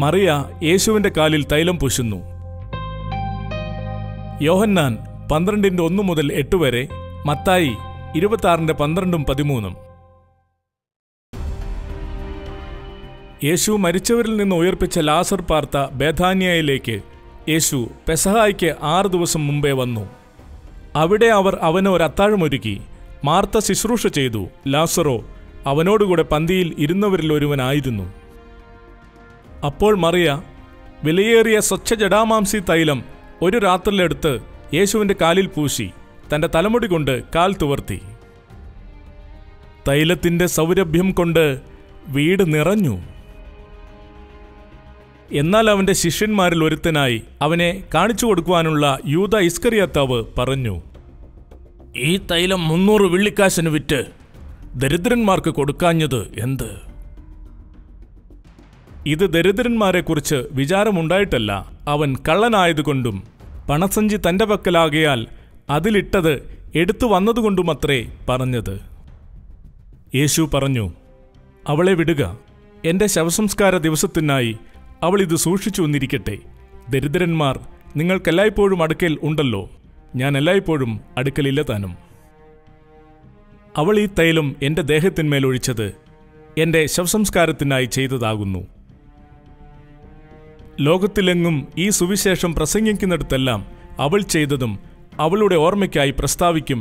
മറിയ യേശുവിന്റെ കാലിൽ തൈലം പൂശുന്നു. യോഹന്നാൻ 12:1 മുതൽ 8 വരെ, മത്തായി 26:12-13. യേശു മരിച്ചവരിൽ നിന്ന് ഉയർപ്പിച്ച ലാസർ പാർത്ത ബേഥാനിയയിലേക്ക് യേശു പെസഹായ്ക്ക് 6 ദിവസം മുമ്പേ വന്നു. അവിടെ അവർ അവന് ഒരു അത്താഴമൊരുക്കി. മാർത്ത ശുശ്രൂഷ ചെയ്തു. ലാസറോ അവനോടുകൂടെ പന്തിയിൽ ഇരുന്നവരിൽ ഒരുവനായിരുന്നു. അപ്പോൾ മറിയ വിലയേറിയ സ്വച്ഛ ജടാമാംസി തൈലം ഒരു രാത്രിയിലെടുത്ത് യേശുവിന്റെ കാലിൽ പൂശി തന്റെ തലമുടി കൊണ്ട് കാൽ തുവർത്തി. തൈലത്തിന്റെ സൗരഭ്യം കൊണ്ട് വീട് നിറഞ്ഞു. എന്നാൽ അവന്റെ ശിഷ്യന്മാരിൽ ഒരുത്തനായി അവനെ കാണിച്ചു കൊടുക്കുവാനുള്ള യൂദ ഇസ്കറിയോത്താവ് പറഞ്ഞു, ഈ തൈലം 300 വെള്ളിക്കാശിന് വിറ്റ് ദരിദ്രന്മാർക്ക് കൊടുക്കാഞ്ഞത് എന്ത്? ഇത് ദരിദ്രന്മാരെക്കുറിച്ച് വിചാരമുണ്ടായിട്ടല്ല, അവൻ കള്ളനായതുകൊണ്ടും പണസഞ്ചി തന്റെ പക്കലാകയാൽ അതിലിട്ടത് എടുത്തു വന്നതുകൊണ്ടുമത്രേ പറഞ്ഞത്. യേശു പറഞ്ഞു, അവളെ വിടുക. എൻ്റെ ശവസംസ്കാര ദിവസത്തിനായി അവൾ ഇത് സൂക്ഷിച്ചു വന്നിരിക്കട്ടെ. ദരിദ്രന്മാർ നിങ്ങൾക്കെല്ലായ്പ്പോഴും അടുക്കൽ ഉണ്ടല്ലോ, ഞാൻ എല്ലായ്പ്പോഴും അടുക്കലില്ല താനും. അവൾ ഈ തൈലം എൻ്റെ ദേഹത്തിന്മേൽ ഒഴിച്ചത് എൻ്റെ ശവസംസ്കാരത്തിനായി ചെയ്തതാകുന്നു. ലോകത്തിലെങ്ങും ഈ സുവിശേഷം പ്രസംഗിക്കുന്നിടത്തെല്ലാം അവൾ ചെയ്തതും അവളുടെ ഓർമ്മയ്ക്കായി പ്രസ്താവിക്കും